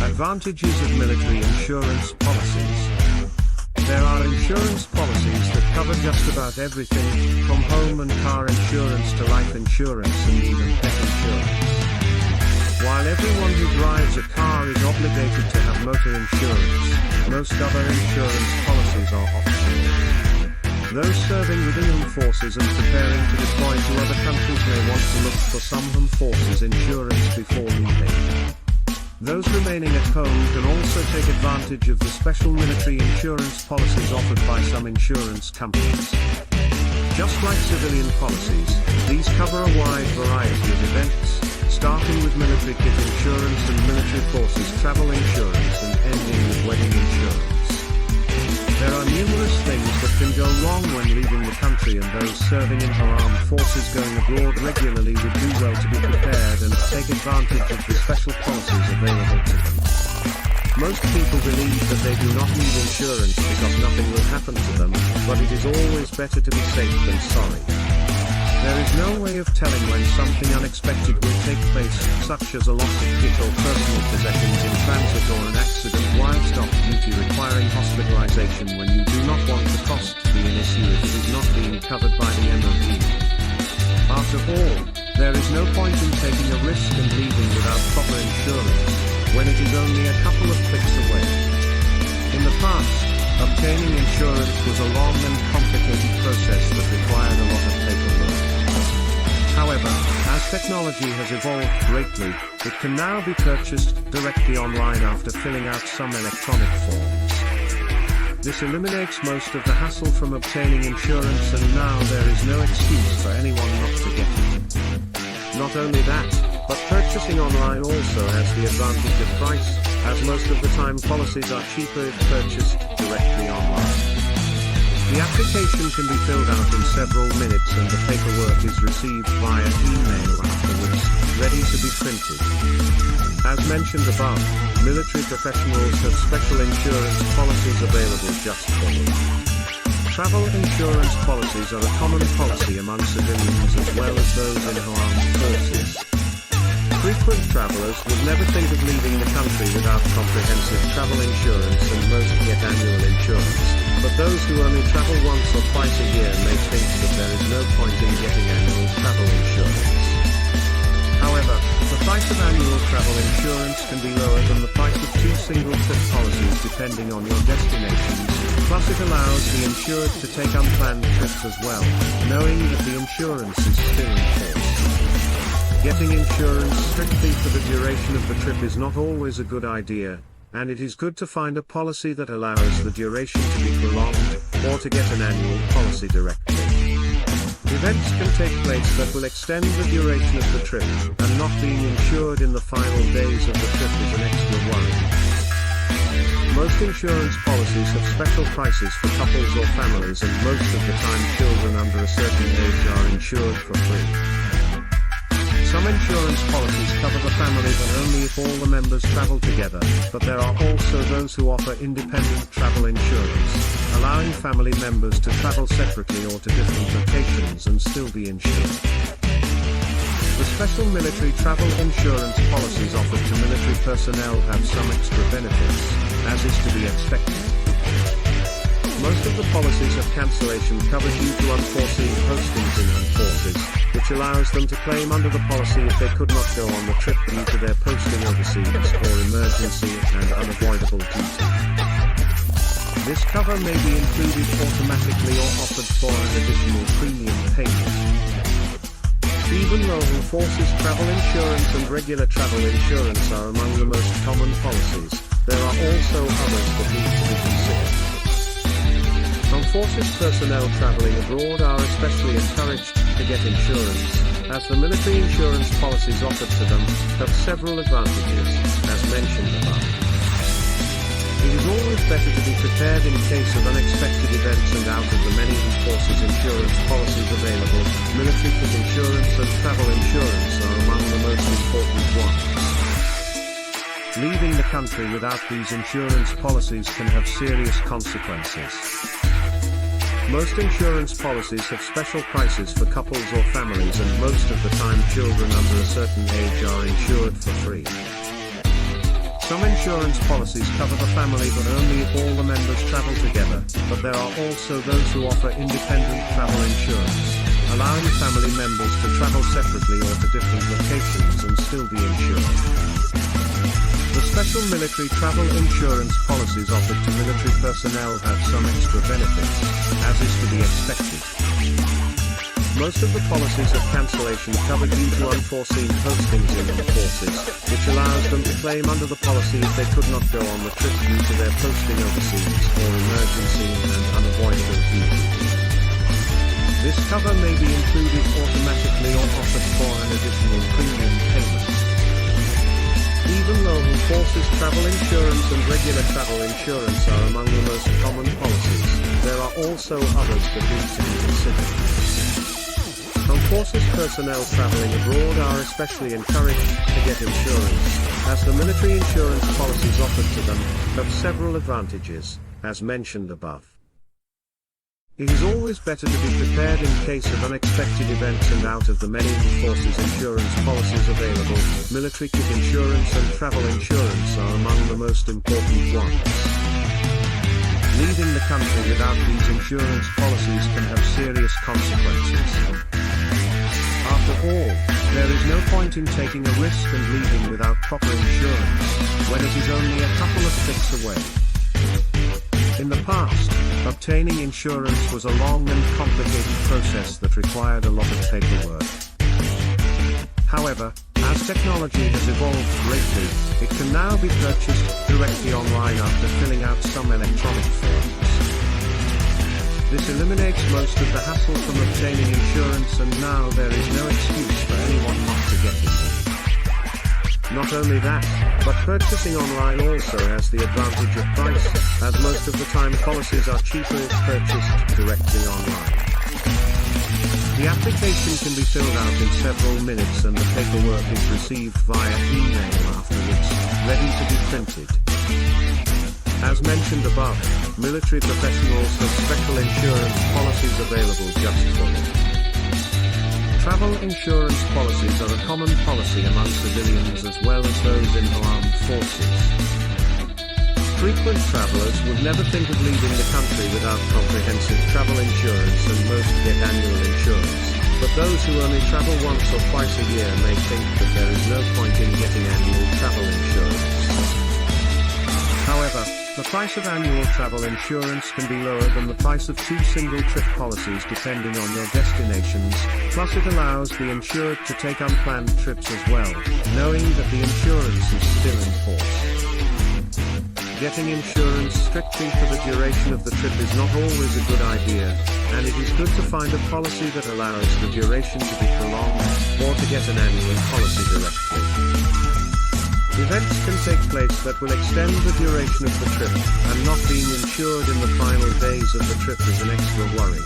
Advantages of military insurance policies. There are insurance policies that cover just about everything, from home and car insurance to life insurance and even pet insurance. While everyone who drives a car is obligated to have motor insurance, most other insurance policies are optional. Those serving within armed forces and preparing to deploy to other countries may want to look for some armed forces insurance before leaving. Those remaining at home can also take advantage of the special military insurance policies offered by some insurance companies. Just like civilian policies, these cover a wide variety of events, starting with military kit insurance and military forces travel insurance and ending with wedding insurance. There are numerous things that can go wrong when leaving the country, and those serving in our armed forces going abroad regularly would do well to be prepared and take advantage of the special policies available to them. Most people believe that they do not need insurance because nothing will happen to them, but it is always better to be safe than sorry. There is no way of telling when something unexpected will take place, such as a loss of kit or personal possessions in transit or an accident whilst off duty requiring hospitalization, when you do not want the cost to be an issue if it is not being covered by the MOD. After all, there is no point in taking a risk and leaving without proper insurance, when it is only a couple of clicks away. In the past, obtaining insurance was a long and complicated process that required a lot of paperwork. However, as technology has evolved greatly, it can now be purchased directly online after filling out some electronic forms. This eliminates most of the hassle from obtaining insurance, and now there is no excuse for anyone not to get it. Not only that, but purchasing online also has the advantage of price, as most of the time policies are cheaper if purchased directly online. The application can be filled out in several minutes and the paperwork is received via email afterwards, ready to be printed. As mentioned above, military professionals have special insurance policies available just for them. Travel insurance policies are a common policy among civilians as well as those in armed forces. Frequent travelers would never think of leaving the country without comprehensive travel insurance, and most get annual insurance, but those who only travel once or twice a year may think that there is no point in getting annual travel insurance. However, the price of annual travel insurance can be lower than the price of two single-trip policies depending on your destinations, plus it allows the insured to take unplanned trips as well, knowing that the insurance is still in force. Getting insurance strictly for the duration of the trip is not always a good idea, and it is good to find a policy that allows the duration to be prolonged, or to get an annual policy directly. Events can take place that will extend the duration of the trip, and not being insured in the final days of the trip is an extra worry. Most insurance policies have special prices for couples or families, and most of the time children under a certain age are insured for free. Some insurance policies cover the family but only if all the members travel together, but there are also those who offer independent travel insurance, allowing family members to travel separately or to different locations and still be insured. The special military travel insurance policies offered to military personnel have some extra benefits, as is to be expected. Most of the policies have cancellation cover due to unforeseen postings in armed forces, which allows them to claim under the policy if they could not go on the trip due to their posting overseas or emergency and unavoidable duty. This cover may be included automatically or offered for an additional premium payment. Even though armed forces travel insurance and regular travel insurance are among the most common policies, there are also others that need to be considered. Armed forces personnel traveling abroad are especially encouraged to get insurance, as the military insurance policies offered to them have several advantages, as mentioned above. It is always better to be prepared in case of unexpected events, and out of the many armed forces insurance policies available, military kit insurance and travel insurance are among the most important ones. Leaving the country without these insurance policies can have serious consequences. Most insurance policies have special prices for couples or families, and most of the time children under a certain age are insured for free. Some insurance policies cover the family but only if all the members travel together, but there are also those who offer independent travel insurance, allowing family members to travel separately or to different locations and still be insured. The special military travel insurance policies offered to military personnel have some extra benefits, as is to be expected. Most of the policies have cancellation cover due to unforeseen postings in the forces, which allows them to claim under the policy if they could not go on the trip due to their posting overseas or emergency and unavoidable duty. This cover may be included automatically or offered for an additional premium payment. Even though forces travel insurance and regular travel insurance are among the most common policies, there are also others that need to be considered. Some forces personnel traveling abroad are especially encouraged to get insurance, as the military insurance policies offered to them have several advantages, as mentioned above. It is always better to be prepared in case of unexpected events, and out of the many forces insurance policies available, military kit insurance and travel insurance are among the most important ones. Leaving the country without these insurance policies can have serious consequences. After all, there is no point in taking a risk and leaving without proper insurance, when it is only a couple of clicks away. In the past, obtaining insurance was a long and complicated process that required a lot of paperwork. However, as technology has evolved greatly, it can now be purchased directly online after filling out some electronic forms. This eliminates most of the hassle from obtaining insurance, and now there is no excuse for anyone not to get it. Not only that, but purchasing online also has the advantage of price, as most of the time policies are cheaper if purchased directly online. The application can be filled out in several minutes and the paperwork is received via email afterwards, ready to be printed. As mentioned above, military professionals have special insurance policies available just for them. Travel insurance policies are a common policy among civilians as well as those in armed forces. Frequent travelers would never think of leaving the country without comprehensive travel insurance, and most get annual insurance, but those who only travel once or twice a year may think that there is no point in getting annual travel insurance. However, the price of annual travel insurance can be lower than the price of 2 single-trip policies depending on your destinations, plus it allows the insured to take unplanned trips as well, knowing that the insurance is still in force. Getting insurance strictly for the duration of the trip is not always a good idea, and it is good to find a policy that allows the duration to be prolonged, or to get an annual policy directly. Events can take place that will extend the duration of the trip, and not being insured in the final days of the trip is an extra worry.